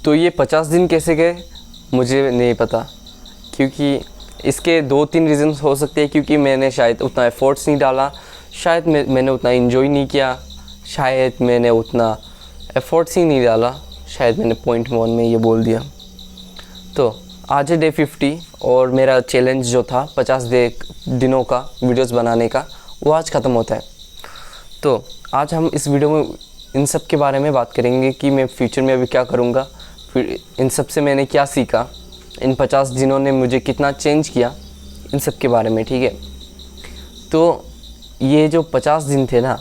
तो ये 50 दिन कैसे गए मुझे नहीं पता, क्योंकि इसके 2-3 रीज़न्स हो सकते हैं। क्योंकि मैंने शायद उतना एफ़र्ट्स नहीं डाला, शायद मैंने उतना इन्जॉय नहीं किया, शायद मैंने उतना एफ़र्ट्स ही नहीं डाला, शायद मैंने पॉइंट 1 में ये बोल दिया। तो आज है डे 50 और मेरा चैलेंज जो था 50 दिनों का वीडियोस बनाने का, वो आज ख़त्म होता है। तो आज हम इस वीडियो में इन सब के बारे में बात करेंगे कि मैं फ्यूचर में अभी क्या करूँगा, फिर इन सब से मैंने क्या सीखा, इन 50 दिनों ने मुझे कितना चेंज किया, इन सब के बारे में। ठीक है, तो ये जो 50 दिन थे ना,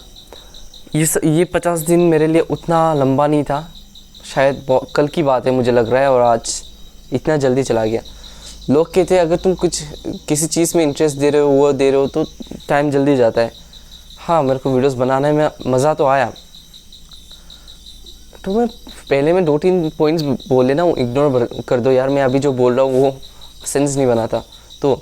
ये 50 दिन मेरे लिए उतना लंबा नहीं था। शायद कल की बात है मुझे लग रहा है, और आज इतना जल्दी चला गया। लोग कहते हैं अगर तुम किसी चीज़ में इंटरेस्ट दे रहे हो, वो दे रहे हो, तो टाइम जल्दी जाता है। हाँ, मेरे को वीडियोस बनाने में मज़ा तो आया। तो मैं पहले में 2-3 पॉइंट्स बोले ना, वो इग्नोर कर दो यार, मैं अभी जो बोल रहा हूँ वो सेंस नहीं बनाता। तो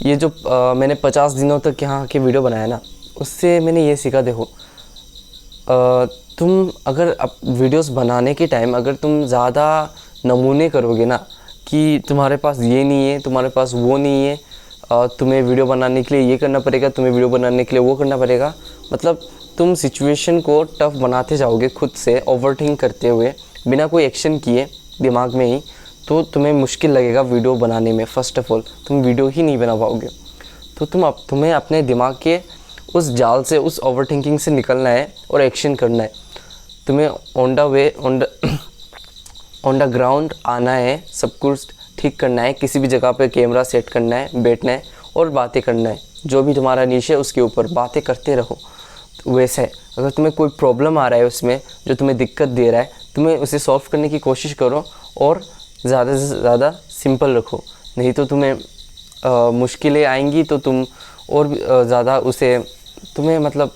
ये जो मैंने 50 दिनों तक यहाँ के वीडियो बनाया ना, उससे मैंने ये सीखा। देखो, तुम अगर वीडियोस बनाने के टाइम अगर तुम ज़्यादा नमूने करोगे ना, कि तुम्हारे पास ये नहीं है, तुम्हारे पास वो नहीं है, तुम्हें वीडियो बनाने के लिए ये करना पड़ेगा, तुम्हें वीडियो बनाने के लिए वो करना पड़ेगा, मतलब तुम सिचुएशन को टफ़ बनाते जाओगे खुद से, ओवरथिंक करते हुए, बिना कोई एक्शन किए दिमाग में ही, तो तुम्हें मुश्किल लगेगा वीडियो बनाने में। फ़र्स्ट ऑफ़ ऑल तुम वीडियो ही नहीं बना पाओगे। तो तुम्हें अपने दिमाग के उस जाल से, उस ओवरथिंकिंग से निकलना है और एक्शन करना है। तुम्हें ऑन द ग्राउंड आना है, सब कुछ ठीक करना है, किसी भी जगह पे कैमरा सेट करना है, बैठना है और बातें करना है। जो भी तुम्हारा नीश है उसके ऊपर बातें करते रहो। तो वैसे है, अगर तुम्हें कोई प्रॉब्लम आ रहा है उसमें जो तुम्हें दिक्कत दे रहा है, तुम्हें उसे सॉल्व करने की कोशिश करो और ज़्यादा से ज़्यादा सिंपल रखो। नहीं तो तुम्हें मुश्किलें आएंगी तो तुम और ज़्यादा उसे तुम्हें मतलब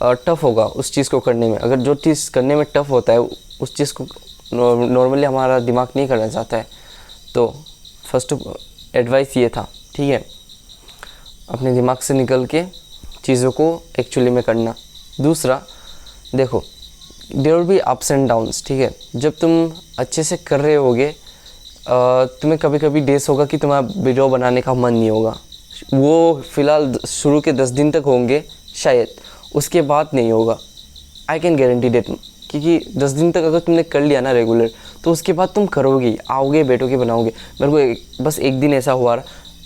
टफ़ होगा उस चीज़ को करने में। अगर जो चीज़ करने में टफ़ होता है, उस चीज़ को नॉर्मली हमारा दिमाग नहीं करना चाहता है। तो फर्स्ट एडवाइस ये था, ठीक है, अपने दिमाग से निकल के चीज़ों को एक्चुअली में करना। दूसरा, देखो, there will be ups and downs. ठीक है, जब तुम अच्छे से कर रहे होगे, तुम्हें कभी कभी डेज होगा कि तुम्हारा वीडियो बनाने का मन नहीं होगा। वो फ़िलहाल शुरू के 10 दिन तक होंगे शायद, उसके बाद नहीं होगा। आई कैन गारंटी डेट, क्योंकि 10 दिन तक अगर तुमने कर लिया ना रेगुलर, तो उसके बाद तुम करोगे, आओगे, बैठोगे, बनाओगे। मेरे को बस एक दिन ऐसा हुआ,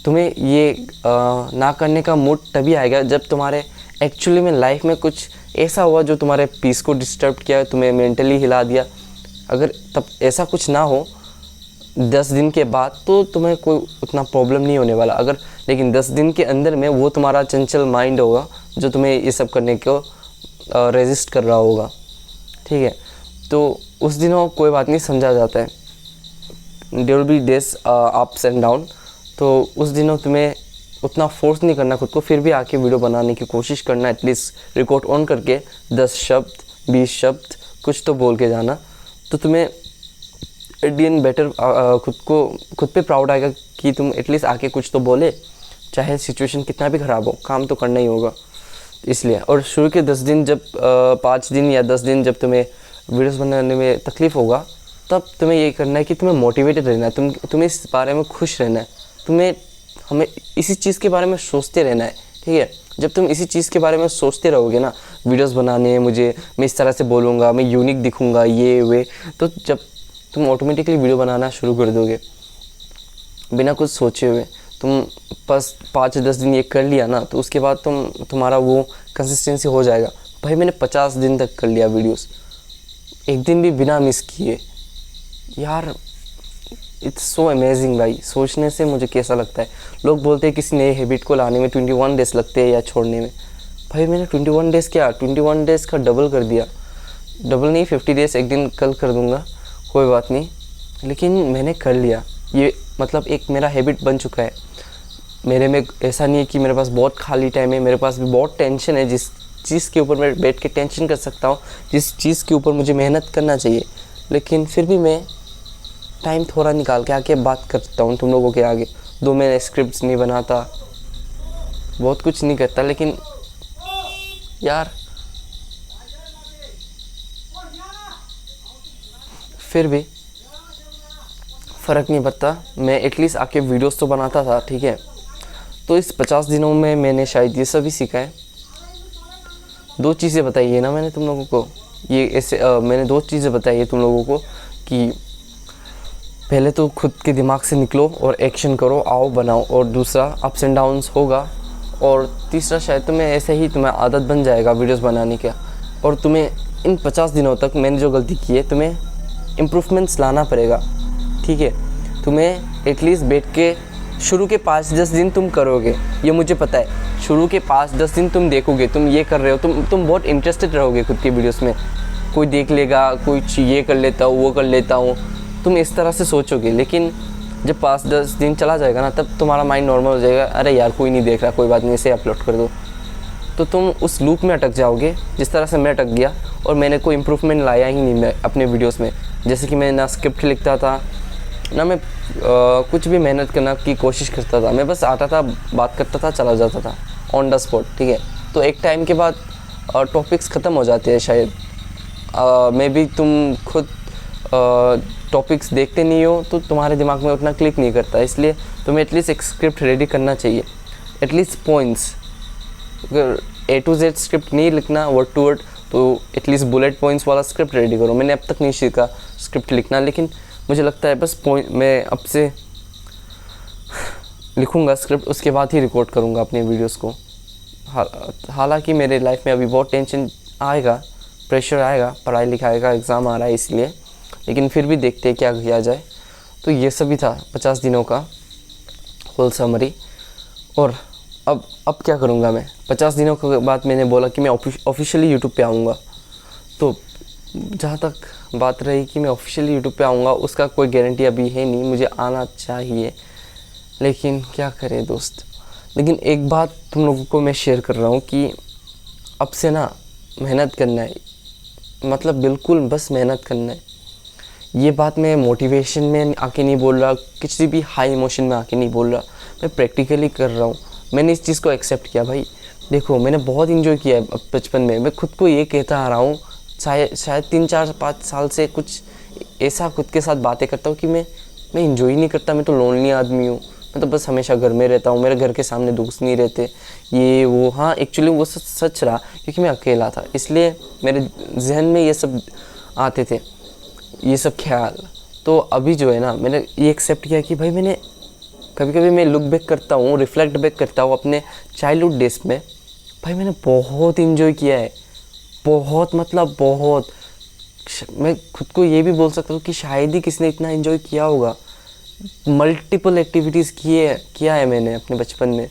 तुम्हें ये ना करने का मूड तभी आएगा जब तुम्हारे एक्चुअली में लाइफ में कुछ ऐसा हुआ जो तुम्हारे पीस को डिस्टर्ब किया, तुम्हें मेंटली हिला दिया। अगर तब ऐसा कुछ ना हो 10 दिन के बाद, तो तुम्हें कोई उतना प्रॉब्लम नहीं होने वाला। अगर लेकिन 10 दिन के अंदर में वो तुम्हारा चंचल माइंड होगा जो तुम्हें ये सब करने को रेजिस्ट कर रहा होगा। ठीक है, तो उस दिनों कोई बात नहीं, समझा जाता है। There will be days ups and down. तो उस दिनों तुम्हें उतना फोर्स नहीं करना खुद को, फिर भी आके वीडियो बनाने की कोशिश करना। एटलीस्ट रिकॉर्ड ऑन करके 10 शब्द 20 शब्द कुछ तो बोल के जाना, तो तुम्हें एट दी एंड बेटर खुद पे प्राउड आएगा कि तुम एटलीस्ट आके कुछ तो बोले। चाहे सिचुएशन कितना भी ख़राब हो, काम तो करना ही होगा इसलिए। और शुरू के 10 दिन जब 5 दिन या 10 दिन जब तुम्हें वीडियोस बनाने में तकलीफ़ होगा, तब तुम्हें ये करना है कि तुम्हें मोटिवेटेड रहना है, तुम्हें इस बारे में खुश रहना है, हमें इसी चीज़ के बारे में सोचते रहना है। ठीक है, जब तुम इसी चीज़ के बारे में सोचते रहोगे ना, वीडियोस बनाने मैं इस तरह से बोलूँगा, मैं यूनिक दिखूँगा, ये वे, तो जब तुम ऑटोमेटिकली वीडियो बनाना शुरू कर दोगे बिना कुछ सोचे हुए। तुम बस 5-10 दिन ये कर लिया ना, तो उसके बाद तुम्हारा वो कंसिस्टेंसी हो जाएगा। भाई मैंने 50 दिन तक कर लिया वीडियोस, एक दिन भी बिना मिस किए यार। इट्स सो अमेजिंग भाई, सोचने से मुझे कैसा लगता है। लोग बोलते हैं किसी नए हैबिट को लाने में 21 डेज़ लगते हैं या छोड़ने में। भाई मैंने 21 डेज़ क्या, 21 डेज़ का डबल कर दिया। डबल नहीं, 50 डेज़ एक दिन कल कर दूँगा, कोई बात नहीं, लेकिन मैंने कर लिया। ये मतलब एक मेरा हैबिट बन चुका है मेरे में। ऐसा नहीं है कि मेरे पास बहुत खाली टाइम है, मेरे पास भी बहुत टेंशन है। जिस चीज़ के ऊपर मैं बैठ के टेंशन कर सकता हूँ, जिस चीज़ के ऊपर मुझे मेहनत करना चाहिए, लेकिन फिर भी मैं टाइम थोड़ा निकाल के आके बात करता हूँ तुम लोगों के आगे। दो मैं स्क्रिप्ट्स नहीं बनाता, बहुत कुछ नहीं करता, लेकिन यार फिर भी फ़र्क नहीं पड़ता, मैं एटलीस्ट आके वीडियोस तो बनाता था, ठीक है। तो इस 50 दिनों में मैंने शायद ये सभी सीखा है। 2 चीज़ें बताई है ना मैंने तुम लोगों को, ये ऐसे मैंने 2 चीज़ें बताई है तुम लोगों को कि पहले तो खुद के दिमाग से निकलो और एक्शन करो, आओ बनाओ, और दूसरा अप्स एंड डाउन्स होगा, और तीसरा शायद तुम्हें ऐसे ही तुम्हें आदत बन जाएगा वीडियोस बनाने का। और तुम्हें इन 50 दिनों तक मैंने जो गलती की है तुम्हें इम्प्रूवमेंट्स लाना पड़ेगा, ठीक है। तुम्हें एटलीस्ट बैठ के शुरू के 5-10 दिन तुम करोगे, ये मुझे पता है। शुरू के 5-10 दिन तुम देखोगे तुम ये कर रहे हो, तुम बहुत इंटरेस्टेड रहोगे खुद के वीडियोस में। कोई देख लेगा, कोई ये कर लेता हूँ, वो कर लेता हूँ, तुम इस तरह से सोचोगे। लेकिन जब 5-10 दिन चला जाएगा ना, तब तुम्हारा माइंड नॉर्मल हो जाएगा। अरे यार कोई नहीं देख रहा, कोई बात नहीं, इसे अपलोड कर दो। तो तुम उस लूप में अटक जाओगे जिस तरह से मैं अटक गया, और मैंने कोई इम्प्रूवमेंट लाया ही नहीं मैं अपने वीडियोस में। जैसे कि मैं ना स्क्रिप्ट लिखता था, ना मैं कुछ भी मेहनत करना की कोशिश करता था। मैं बस आता था, बात करता था, चला जाता था ऑन द स्पॉट, ठीक है। तो एक टाइम के बाद टॉपिक्स ख़त्म हो जाते हैं शायद। मे बी तुम खुद टॉपिक्स देखते नहीं हो तो तुम्हारे दिमाग में उतना क्लिक नहीं करता, इसलिए तुम्हें एटलीस्ट एक स्क्रिप्ट रेडी करना चाहिए, एटलीस्ट पॉइंट्स। अगर A to Z स्क्रिप्ट नहीं लिखना वर्ड टू वर्ड, तो एटलीस्ट बुलेट पॉइंट्स वाला स्क्रिप्ट रेडी करो। मैंने अब तक नहीं सीखा स्क्रिप्ट लिखना, लेकिन मुझे लगता है बस पॉइंट मैं अब से लिखूँगा स्क्रिप्ट, उसके बाद ही रिकॉर्ड करूँगा अपने वीडियोस को। हालांकि मेरे लाइफ में अभी बहुत टेंशन आएगा, प्रेशर आएगा, पढ़ाई लिखाई का एग्ज़ाम आ रहा है इसलिए, लेकिन फिर भी देखते हैं क्या किया जाए। तो ये सभी था 50 दिनों का होल समरी। और अब क्या करूँगा मैं 50 दिनों के बाद? मैंने बोला कि मैं ऑफिशियली यूट्यूब पे आऊँगा। तो जहाँ तक बात रही कि मैं ऑफिशियली यूट्यूब पे आऊँगा, उसका कोई गारंटी अभी है नहीं। मुझे आना चाहिए, लेकिन क्या करें दोस्त। लेकिन एक बात तुम लोगों को मैं शेयर कर रहा हूँ कि अब से ना मेहनत करना है, मतलब बिल्कुल बस मेहनत करना है। ये बात मैं मोटिवेशन में आके नहीं बोल रहा, किसी भी हाई इमोशन में आके नहीं बोल रहा, मैं प्रैक्टिकली कर रहा हूँ। मैंने इस चीज़ को एक्सेप्ट किया भाई। देखो मैंने बहुत इन्जॉय किया है बचपन में, मैं खुद को ये कहता आ रहा हूँ शायद 3-4-5 साल से कुछ ऐसा खुद के साथ बातें करता हूँ कि मैं इन्जॉय ही नहीं करता, मैं तो लोनली आदमी हूँ, मैं तो बस हमेशा घर में रहता हूँ, मेरे घर के सामने दोस्त नहीं रहते, ये वो। हाँ एक्चुअली वो सच रहा, क्योंकि मैं अकेला था, इसलिए मेरे जहन में ये सब आते थे, ये सब ख्याल। तो अभी जो है ना, मैंने ये एक्सेप्ट किया कि भाई मैंने कभी कभी मैं लुक बैक करता हूँ, रिफ्लेक्ट बैक करता हूँ अपने चाइल्डहुड डेज में, भाई मैंने बहुत इन्जॉय किया है, बहुत मतलब बहुत। मैं खुद को ये भी बोल सकता हूँ कि शायद ही किसी ने इतना इन्जॉय किया होगा। मल्टीपल एक्टिविटीज़ किया है मैंने अपने बचपन में,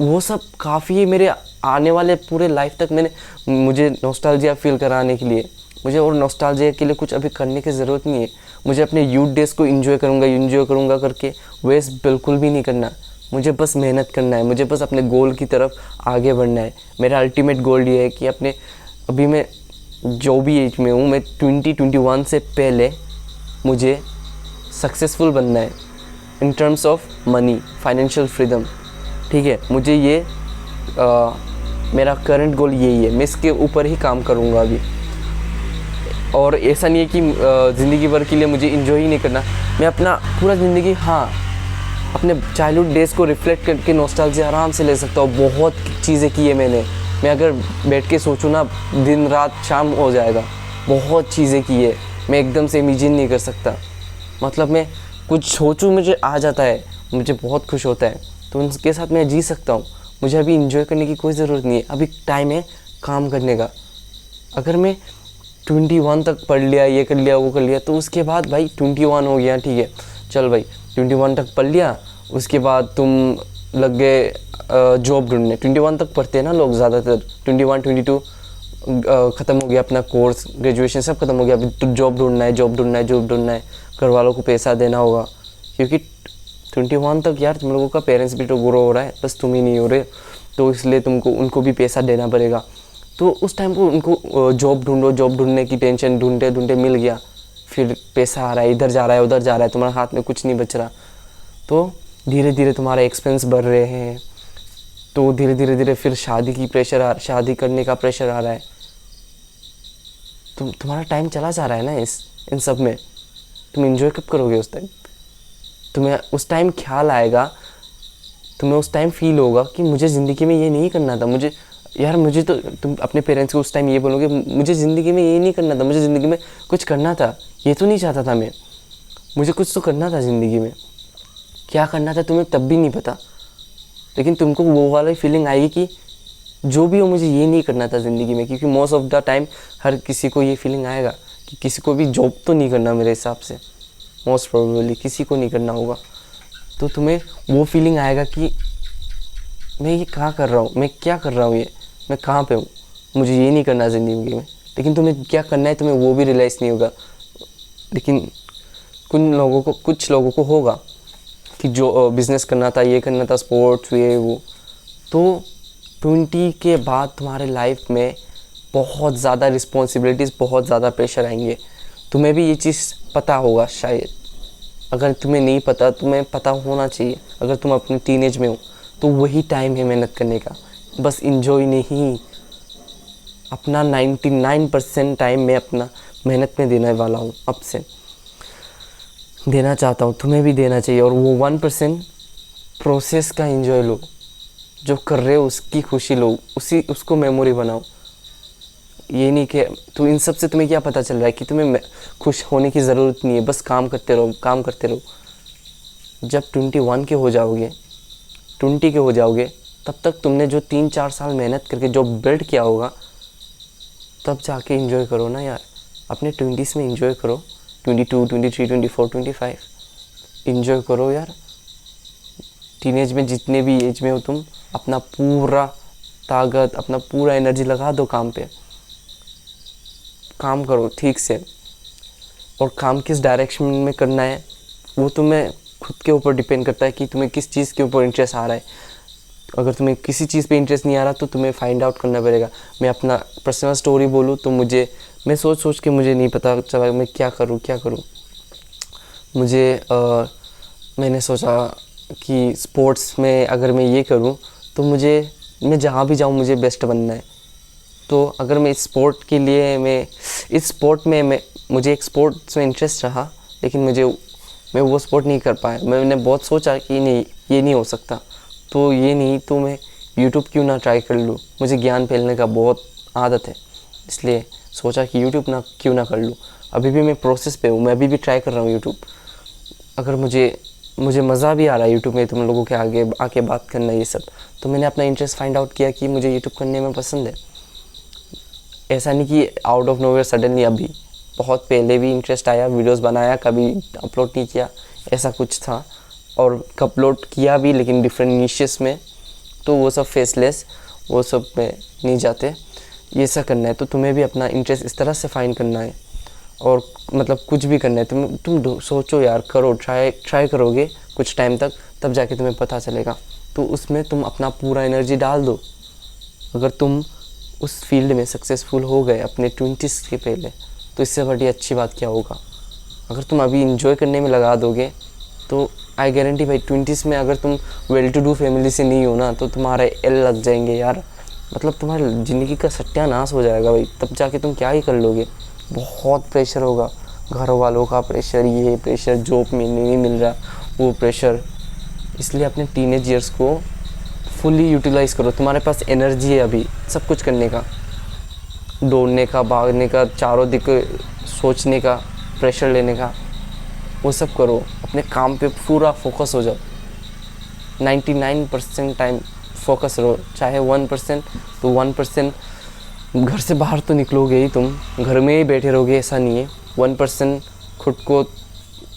वो सब काफ़ी है मेरे आने वाले पूरे लाइफ तक। मुझे नॉस्टैल्जिया फील कराने के लिए, मुझे और नॉस्टैल्जिया के लिए कुछ अभी करने की ज़रूरत नहीं है। मुझे अपने यूथ डेज़ को एंजॉय करूँगा करके वेस्ट बिल्कुल भी नहीं करना। मुझे बस मेहनत करना है, मुझे बस अपने गोल की तरफ आगे बढ़ना है। मेरा अल्टीमेट गोल ये है कि अभी मैं जो भी एज में हूँ, मैं 2021 से पहले मुझे सक्सेसफुल बनना है in terms of money, financial freedom, ठीक है। मुझे ये मेरा करंट गोल यही है, मैं इसके ऊपर ही काम करूँगा अभी। और ऐसा नहीं है कि ज़िंदगी भर के लिए मुझे इन्जॉय ही नहीं करना, मैं अपना पूरा ज़िंदगी अपने चाइल्डहुड डेज़ को रिफ्लेक्ट करके नॉस्टैल्जिया आराम से ले सकता हूँ। बहुत चीज़ें की है मैंने, मैं अगर बैठ के सोचूँ ना, दिन रात शाम हो जाएगा। बहुत चीज़ें की है, मैं एकदम से इमेजिन नहीं कर सकता। मतलब मैं कुछ सोचूँ मुझे आ जाता है, मुझे बहुत खुश होता है, तो उनके साथ मैं जी सकता हूँ। मुझे अभी इन्जॉय करने की कोई ज़रूरत नहीं है, अभी टाइम है काम करने का। अगर मैं 21 तक पढ़ लिया, ये कर लिया, वो कर लिया, तो उसके बाद भाई 21 हो गया, ठीक है, चल भाई 21 तक पढ़ लिया, उसके बाद तुम लग गए जॉब ढूंढने। 21 तक पढ़ते हैं ना लोग ज़्यादातर, 21-22 ख़त्म हो गया अपना कोर्स, ग्रेजुएशन सब खत्म हो गया, अभी तो जॉब ढूंढना है, घर वालों को पैसा देना होगा, क्योंकि 21 तक यार तुम लोगों का पेरेंट्स भी तो ग्रो हो रहा है, बस तुम ही नहीं हो रहे, तो इसलिए उनको भी पैसा देना पड़ेगा। तो उस टाइम को उनको जॉब ढूंढने की टेंशन, ढूंढते मिल गया, फिर पैसा आ रहा है, इधर जा रहा है, उधर जा रहा है, तुम्हारे हाथ में कुछ नहीं बच रहा, तो धीरे धीरे तुम्हारे एक्सपेंस बढ़ रहे हैं, तो धीरे धीरे फिर शादी करने का प्रेशर आ रहा है, तुम्हारा टाइम चला जा रहा है ना इन सब में। तुम एंजॉय कब करोगे उस टाइम? तुम्हें उस टाइम ख्याल आएगा, तुम्हें उस टाइम फील होगा कि मुझे ज़िंदगी में ये नहीं करना था, मुझे तो तुम अपने पेरेंट्स को उस टाइम ये बोलोगे मुझे ज़िंदगी में ये नहीं करना था, मुझे ज़िंदगी में कुछ करना था, ये तो नहीं चाहता था मैं, मुझे कुछ तो करना था ज़िंदगी में। क्या करना था तुम्हें तब भी नहीं पता, लेकिन तुमको वो वाली फीलिंग आएगी कि जो भी हो मुझे ये नहीं करना था ज़िंदगी में। क्योंकि मोस्ट ऑफ द टाइम हर किसी को ये फीलिंग आएगा कि किसी को भी जॉब तो नहीं करना, मेरे हिसाब से मोस्ट प्रोबेबली किसी को नहीं करना होगा। तो तुम्हें वो फीलिंग आएगा कि मैं ये कहाँ कर रहा हूँ, मैं क्या कर रहा हूँ, ये मैं कहाँ पे हूँ, मुझे ये नहीं करना ज़िंदगी में। लेकिन तुम्हें क्या करना है तुम्हें वो भी रियलाइज़ नहीं होगा। लेकिन कुछ लोगों को होगा कि जो बिज़नेस करना था, ये करना था, स्पोर्ट्स, ये वो। तो 20 के बाद तुम्हारे लाइफ में बहुत ज़्यादा रिस्पॉन्सिबिलिटीज़, बहुत ज़्यादा प्रेशर आएंगे। तुम्हें भी ये चीज़ पता होगा शायद, अगर तुम्हें नहीं पता तुम्हें पता होना चाहिए। अगर तुम अपने टीनेज में हो तो वही टाइम है मेहनत करने का। बस इंजॉय नहीं, अपना 99% टाइम मैं अपना मेहनत में देने वाला हूँ, अब से देना चाहता हूँ, तुम्हें भी देना चाहिए। और वो 1% प्रोसेस का एंजॉय लो, जो कर रहे हो उसकी खुशी लो, उसको मेमोरी बनाओ। ये नहीं कि तो इन सब से तुम्हें क्या पता चल रहा है कि तुम्हें खुश होने की ज़रूरत नहीं है, बस काम करते रहो, काम करते रहो। जब 21 के हो जाओगे, 20 के हो जाओगे, तब तक तुमने जो 3-4 साल मेहनत करके जो बिल्ड किया होगा, तब जाके एंजॉय करो ना यार। अपने 20s में एंजॉय करो, 22, 23, 24, 25 एंजॉय करो यार। टीनेज में जितने भी एज में हो तुम, अपना पूरा ताकत, अपना पूरा एनर्जी लगा दो काम पे, काम करो ठीक से। और काम किस डायरेक्शन में करना है वो तुम्हें खुद के ऊपर डिपेंड करता है कि तुम्हें किस चीज़ के ऊपर इंटरेस्ट आ रहा है। अगर तुम्हें किसी चीज़ पे इंटरेस्ट नहीं आ रहा तो तुम्हें फाइंड आउट करना पड़ेगा। मैं अपना पर्सनल स्टोरी बोलूँ तो मैं सोच के मुझे नहीं पता चला मैं क्या करूँ। मैंने सोचा कि स्पोर्ट्स में अगर मैं ये करूँ तो मैं जहाँ भी जाऊँ मुझे बेस्ट बनना है। तो अगर मैं इस स्पोर्ट के लिए मुझे एक स्पोर्ट्स में इंटरेस्ट रहा, लेकिन मैं वो स्पोर्ट नहीं कर पाया। मैंने बहुत सोचा कि नहीं ये नहीं हो सकता, तो मैं यूट्यूब क्यों ना ट्राई कर लूँ। मुझे ज्ञान फैलाने का बहुत आदत है, इसलिए सोचा कि यूट्यूब क्यों ना कर लूँ। अभी भी मैं प्रोसेस पे हूँ, मैं अभी भी ट्राई कर रहा हूँ यूट्यूब। अगर मुझे मज़ा भी आ रहा है यूट्यूब में तुम लोगों के आगे आके बात करना ये सब, तो मैंने अपना इंटरेस्ट फाइंड आउट किया कि मुझे यूट्यूब करने में पसंद है। ऐसा नहीं कि आउट ऑफ नोवेयर सडनली, अभी बहुत पहले भी इंटरेस्ट आया, वीडियोस बनाया, कभी अपलोड नहीं किया, ऐसा कुछ था। और अपलोड किया भी, लेकिन डिफरेंट नीशेस में, तो वो सब फेसलेस, वो सब में नहीं जाते। ये ऐसा करना है तो तुम्हें भी अपना इंटरेस्ट इस तरह से फाइंड करना है। और मतलब कुछ भी करना है तुम सोचो यार, करो, ट्राई करोगे कुछ टाइम तक, तब जाके तुम्हें पता चलेगा। तो उसमें तुम अपना पूरा एनर्जी डाल दो। अगर तुम उस फील्ड में सक्सेसफुल हो गए अपने 20s के पहले, तो इससे बड़ी अच्छी बात क्या होगा। अगर तुम अभी इंजॉय करने में लगा दोगे तो आई गारंटी भाई 20s में अगर तुम वेल टू डू फैमिली से नहीं हो ना, तो तुम्हारे एल लग जाएंगे यार। मतलब तुम्हारी ज़िंदगी का सत्यानाश हो जाएगा भाई। तब जाके तुम क्या ही कर लोगे। बहुत प्रेशर होगा, घर वालों का प्रेशर, ये प्रेशर, जॉब में नहीं मिल रहा, वो प्रेशर। इसलिए अपने टीनेज ईयर्स को फुली यूटिलाइज़ करो। तुम्हारे पास एनर्जी है अभी सब कुछ करने का, दौड़ने का, भागने का, चारों दिक सोचने का, प्रेशर लेने का, वो सब करो। अपने काम पे पूरा फोकस हो जाओ। 99% टाइम फोकस रहो। चाहे 1%, तो 1% घर से बाहर तो निकलोगे ही, तुम घर में ही बैठे रहोगे ऐसा नहीं है। 1% खुद को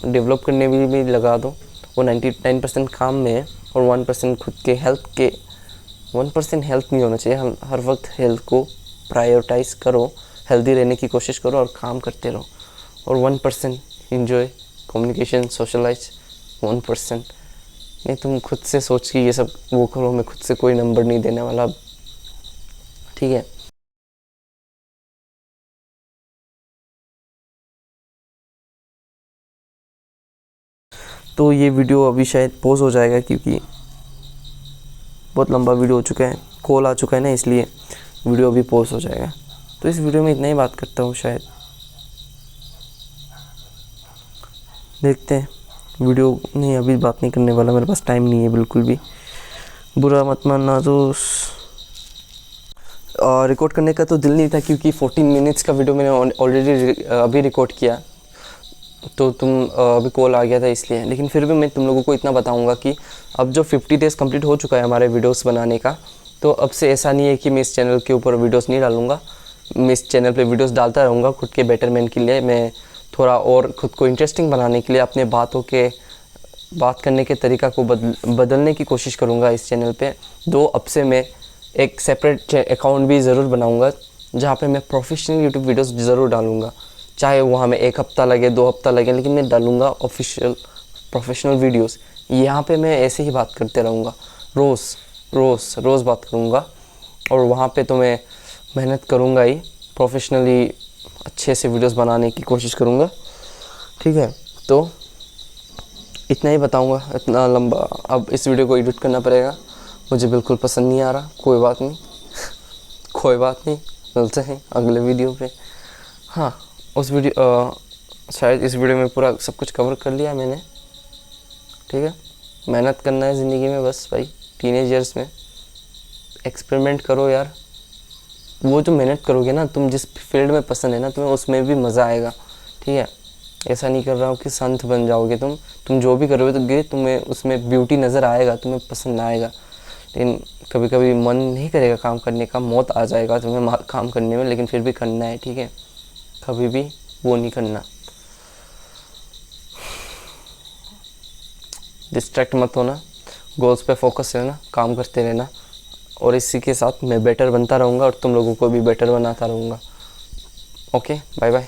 डेवलप करने में भी लगा दो। वो 99% काम में है, और 1% खुद के हेल्थ के। 1% हेल्थ नहीं होना चाहिए, हम हर वक्त हेल्थ को प्रायोरिटाइज़ करो, हेल्दी रहने की कोशिश करो और काम करते रहो। और 1% इन्जॉय, कम्युनिकेशन, सोशलाइज। 1% नहीं, तुम खुद से सोच के ये सब वो करो। मैं खुद से कोई नंबर नहीं देने वाला, ठीक है। तो ये वीडियो अभी शायद पॉज हो जाएगा क्योंकि बहुत लंबा वीडियो हो चुका है, कॉल आ चुका है ना, इसलिए वीडियो अभी पॉज हो जाएगा। तो इस वीडियो में इतना ही बात करता हूँ शायद। देखते हैं। वीडियो नहीं, अभी बात नहीं करने वाला, मेरे पास टाइम नहीं है बिल्कुल भी, बुरा मत मानना दोस्त। रिकॉर्ड करने का तो दिल नहीं था क्योंकि 14 मिनट्स का वीडियो मैंने ऑलरेडी अभी रिकॉर्ड किया, तो तुम अभी कॉल आ गया था इसलिए। लेकिन फिर भी मैं तुम लोगों को इतना बताऊंगा कि अब जो 50 डेज़ कंप्लीट हो चुका है हमारे वीडियोस बनाने का, तो अब से ऐसा नहीं है कि मैं इस चैनल के ऊपर वीडियोस नहीं डालूंगा। मैं इस चैनल पे वीडियोस डालता रहूँगा खुद के बेटरमेंट के लिए, मैं थोड़ा और खुद को इंटरेस्टिंग बनाने के लिए अपने बात करने के तरीका को बदलने की कोशिश करूँगा इस चैनल पे। अब से मैं एक सेपरेट अकाउंट भी ज़रूर बनाऊँगा जहाँ पे मैं प्रोफेशनल यूट्यूब वीडियोस ज़रूर डालूँगा, चाहे वो हमें 1 हफ़्ता लगे 2 हफ़्ता लगे, लेकिन मैं डालूँगा ऑफिशियल प्रोफेशनल वीडियोस। यहाँ पे मैं ऐसे ही बात करते रहूँगा, रोज़ बात करूँगा, और वहाँ पे तो मैं मेहनत करूँगा ही, प्रोफेशनली अच्छे से वीडियोस बनाने की कोशिश करूँगा। ठीक है, तो इतना ही बताऊँगा, इतना लंबा अब इस वीडियो को एडिट करना पड़ेगा, मुझे बिल्कुल पसंद नहीं आ रहा। कोई बात नहीं मिलते हैं अगले वीडियो पे। हाँ, शायद इस वीडियो में पूरा सब कुछ कवर कर लिया मैंने। ठीक है, मेहनत करना है ज़िंदगी में बस भाई, टीनेज ईयर्स में एक्सपेरिमेंट करो यार। वो जो मेहनत करोगे ना, तुम जिस फील्ड में पसंद है ना, तुम्हें उसमें भी मज़ा आएगा। ठीक है, ऐसा नहीं कर रहा हूँ कि संत बन जाओगे तुम जो भी करोगे तो तुम्हें उसमें ब्यूटी नज़र आएगा, तुम्हें पसंद आएगा। लेकिन कभी कभी मन नहीं करेगा काम करने का, मौत आ जाएगा तुम्हें काम करने में, लेकिन फिर भी करना है। ठीक है, कभी भी वो नहीं करना, डिस्ट्रैक्ट मत होना, गोल्स पे फोकस रहना, काम करते रहना, और इसी के साथ मैं बेटर बनता रहूँगा और तुम लोगों को भी बेटर बनाता रहूँगा। Okay, bye bye.